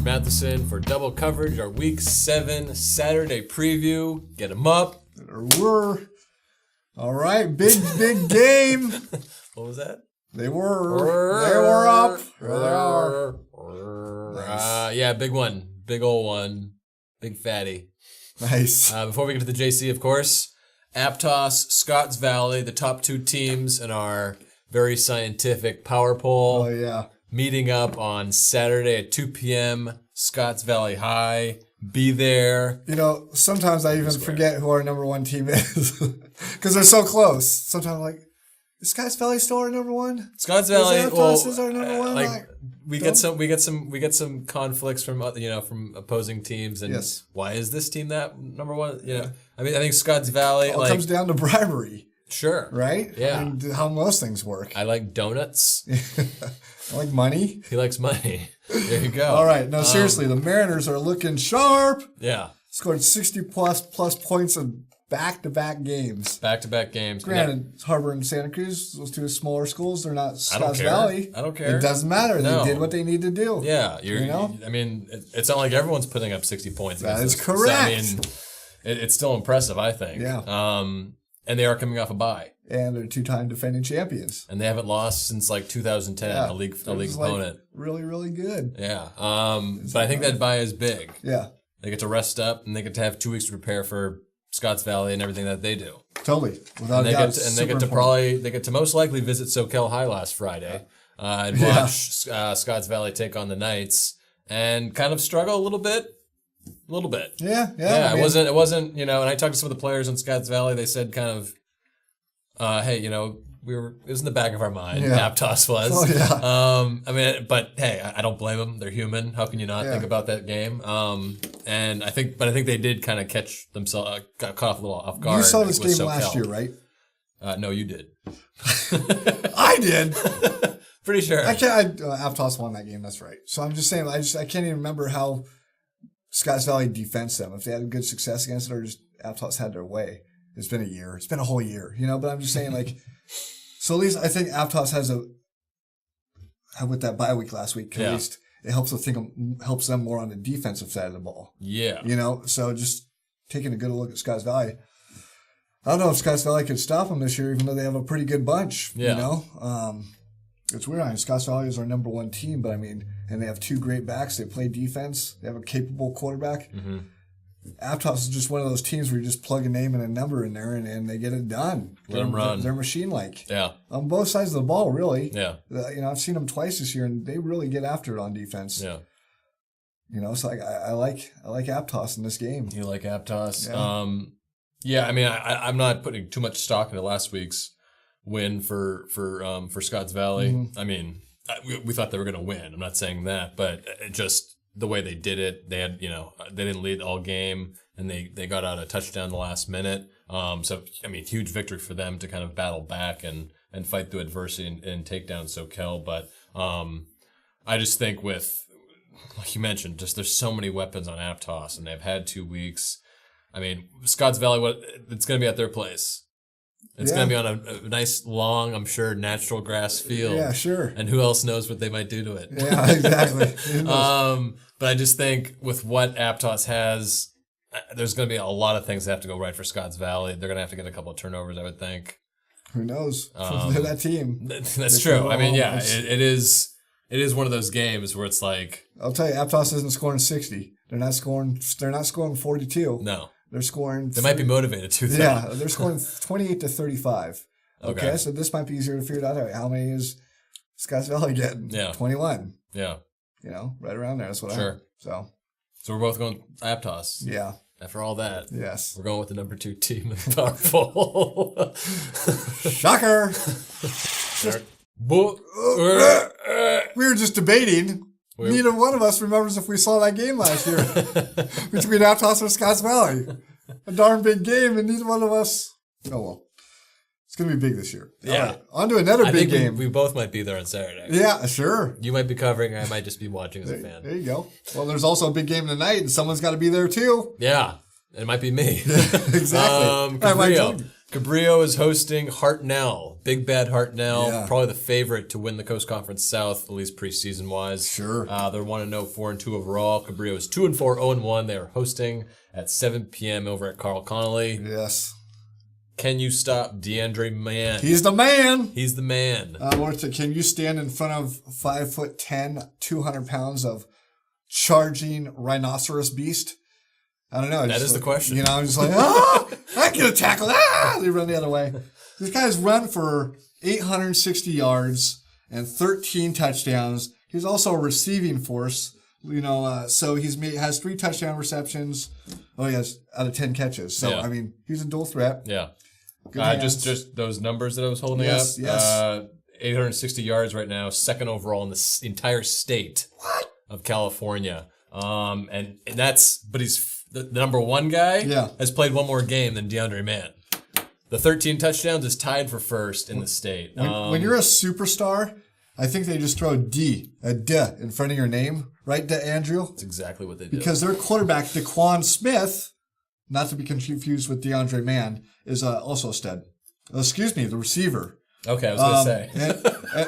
Matheson for double coverage, our Week 7 Saturday preview. Get them up. We're all right. Big game. What was that? They were up. There they are. Nice. Yeah, big one. Big old one. Big fatty. Nice. Before we get to the JC, of course, Aptos, Scotts Valley, the top two teams in our very scientific power poll. Oh, yeah. Meeting up on Saturday at 2 p.m. Scotts Valley High. Be there. You know, sometimes I even forget who our number one team is because they're so close. Sometimes I'm like, is Scotts Valley still our number one? Scotts Valley, is our number one. Like we get some conflicts from from opposing teams, and yes. Why is this team that number one? I mean, I think Scotts Valley. It comes down to bribery. Sure. Right? Yeah. I mean, how most things work. I like donuts. I like money. He likes money. There you go. All right. No, seriously, the Mariners are looking sharp. Yeah. Scored 60 plus points in back-to-back games. Back-to-back games. Granted, Harbor and Santa Cruz, those two smaller schools, they're not Scotts Valley. I don't care. It doesn't matter. No. They did what they need to do. Yeah. I mean, it's not like everyone's putting up 60 points. That is correct. So, I mean, it's still impressive, I think. Yeah. And they are coming off a bye. And they're two-time defending champions. And they haven't lost since like 2010, yeah. a league opponent. Really, really good. Yeah. But I think that bye is big. Yeah. They get to rest up and they get to have 2 weeks to prepare for Scotts Valley and everything that they do. Totally. Without a doubt. And they get to most likely visit SoCal High last Friday and watch Scotts Valley take on the Knights and kind of struggle a little bit. Yeah. I mean, it wasn't, and I talked to some of the players in Scotts Valley, they said kind of, hey, it was in the back of our mind. Yeah. Aptos was. Oh, yeah. I mean, but hey, I don't blame them. They're human. How can you not think about that game? And I think they did kind of catch themselves, got caught off a little off guard. You saw this game last year, right? No, you did. I did. Pretty sure. Aptos won that game. That's right. So I'm just saying, I can't even remember how Scotts Valley defends them. If they had good success against it, or just Aptos had their way. It's been a year. It's been a whole year, But I'm just saying, like, so at least I think Aptos has with that bye week last week. At least it helps them more on the defensive side of the ball. Yeah. So just taking a good look at Scotts Valley. I don't know if Scotts Valley could stop them this year, even though they have a pretty good bunch. Yeah. It's weird. I mean, Scotts Valley is our number one team, but I mean, and they have two great backs. They play defense. They have a capable quarterback. Mm-hmm. Aptos is just one of those teams where you just plug a name and a number in there and they get it done. Let them run. They're machine-like. Yeah. On both sides of the ball, really. Yeah. I've seen them twice this year, and they really get after it on defense. Yeah. So I like Aptos in this game. You like Aptos? Yeah. I mean, I'm not putting too much stock into last week's win for Scotts Valley. Mm-hmm. I mean, we thought they were going to win. I'm not saying that, but just the way they did it, they had, they didn't lead all game and they got out a touchdown the last minute. So, I mean, huge victory for them to kind of battle back and fight through adversity and take down SoCal. But, I just think with, like you mentioned, just there's so many weapons on Aptos and they've had 2 weeks. I mean, Scotts Valley, it's going to be at their place. It's going to be on a nice, long, I'm sure, natural grass field. Yeah, sure. And who else knows what they might do to it? Yeah, exactly. But I just think with what Aptos has, there's going to be a lot of things that have to go right for Scotts Valley. They're going to have to get a couple of turnovers, I would think. Who knows? They're that team. That's true. I mean, yeah, it is one of those games where it's like, I'll tell you, Aptos isn't scoring 60. They're not scoring 42. No. They're scoring. They might be motivated too. Though. Yeah, they're scoring 28 to 35. Okay, so this might be easier to figure out. How many is Scotts Valley getting? Yeah, 21. Yeah, right around there. That's what I heard. So we're both going Aptos. Yeah. After all that, yes, we're going with the number 2 team in the Power Poll. Shocker. We were just debating. Neither one of us remembers if we saw that game last year between Aptos and Scotts Valley. A darn big game, and neither one of us. Oh, well. It's going to be big this year. Yeah. All right. On to another big game. We both might be there on Saturday. Yeah, sure. You might be covering, I might just be watching as a fan. There you go. Well, there's also a big game tonight, and someone's got to be there too. Yeah. It might be me. Exactly. Cabrillo is hosting Hartnell. Big Bad Hartnell. Yeah. Probably the favorite to win the Coast Conference South, at least preseason-wise. Sure. They're 1-0, 4-2 overall. Cabrillo is 2-4, 0-1. They are hosting at 7 p.m. over at Carl Connolly. Yes. Can you stop DeAndre Mann? He's the man. He's the man. Can you stand in front of 5'10", 200 pounds of charging rhinoceros beast? I don't know. That is the question. You know, I'm just like, I get a tackle. They run the other way. These guys run for 860 yards and 13 touchdowns. He's also a receiving force. You know, so has 3 touchdown receptions. Oh, he has out of 10 catches. So, I mean, he's a dual threat. Yeah. Good Just those numbers that I was holding up. Yes. 860 yards right now, second overall in the entire state of California. And but he's the number one guy. Yeah. Has played one more game than DeAndre Mann. The 13 touchdowns is tied for first in the state. When you're a superstar, I think they just throw a D in front of your name, right, Andrew? That's exactly what they do. Because their quarterback, DeQuan Smith, not to be confused with DeAndre Mann, is also a stud. Excuse me, the receiver. Okay, I was going to say.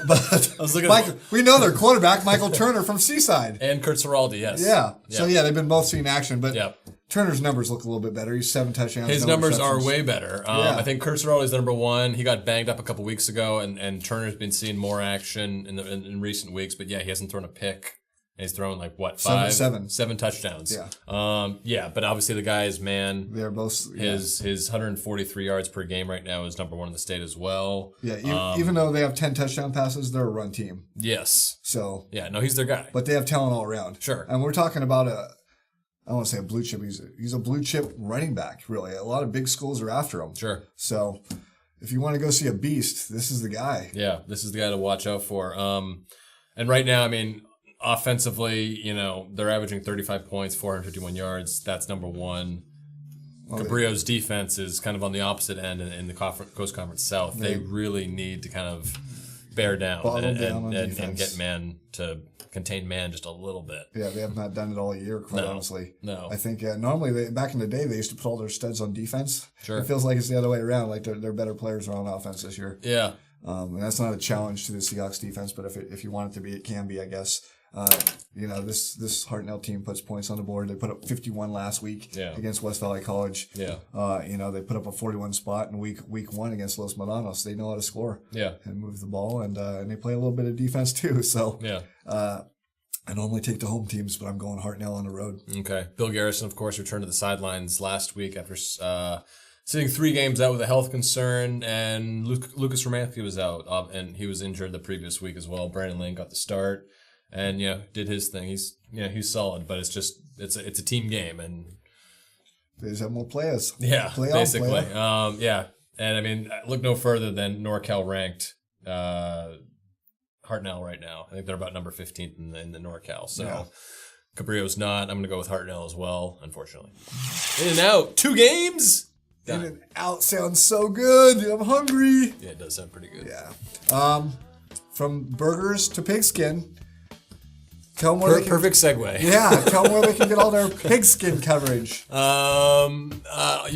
But I was looking we know their quarterback, Michael Turner from Seaside. And Kurt Seraldi, yes. Yeah. So, they've been both seeing action. But Yep. Turner's numbers look a little bit better. He's 7 touchdowns. His numbers are way better. Yeah. I think Kurt Seraldi is number one. He got banged up a couple weeks ago, and Turner's been seeing more action in recent weeks. But, he hasn't thrown a pick. He's thrown seven touchdowns. Yeah. But obviously the guy is man. They're both His 143 yards per game right now is number one in the state as well. Yeah, even though they have 10 touchdown passes, they're a run team. Yes. So he's their guy. But they have talent all around. Sure. And we're talking about I don't want to say a blue chip. He's a blue chip running back. Really, a lot of big schools are after him. Sure. So if you want to go see a beast, this is the guy. Yeah, this is the guy to watch out for. And right now, I mean, offensively, they're averaging 35 points, 451 yards. That's number one. Cabrillo's defense is kind of on the opposite end in the Coast Conference South. They really need to kind of bear down and get man to contain man just a little bit. Yeah, they have not done it all year, quite honestly. No. I think normally, back in the day, they used to put all their studs on defense. Sure. It feels like it's the other way around, like their better players are on offense this year. Yeah. And that's not a challenge to the Seahawks defense, but if you want it to be, it can be, I guess. This Hartnell team puts points on the board. They put up 51 last week against West Valley College. Yeah. They put up a 41 spot in week 1 against Los Medanos. They know how to score. Yeah. And move the ball, and they play a little bit of defense too. So I normally take the home teams, but I'm going Hartnell on the road. Okay. Bill Garrison, of course, returned to the sidelines last week after sitting 3 games out with a health concern, and Lucas Romanski was out, and he was injured the previous week as well. Brandon Lane got the start. And did his thing. He's solid, but it's a team game, and they just have more players. Yeah, basically. And I mean, look no further than NorCal ranked Hartnell right now. I think they're about number 15th in the NorCal. So Cabrillo's not. I'm going to go with Hartnell as well. Unfortunately, in and out 2 games. In and out sounds so good. I'm hungry. Yeah, it does sound pretty good. Yeah. From burgers to pigskin. Tell them where perfect segue. Yeah, tell them where they can get all their pigskin coverage. You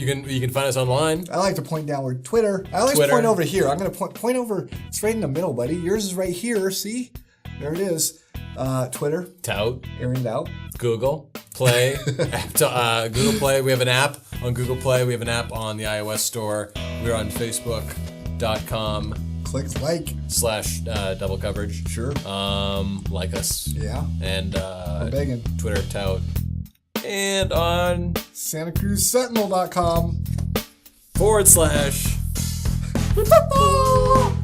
can find us online. I like to point downward. Twitter. I always point over here. I'm going to point over. It's right in the middle, buddy. Yours is right here. See? There it is. Twitter. Tout. Airing it out. Google Play. Google Play. We have an app on Google Play. We have an app on the iOS store. We're on Facebook.com. Click like / double coverage. Sure. Like us. Yeah. And I'm begging. Twitter tout. And on Santa Cruz Sentinel.com / football.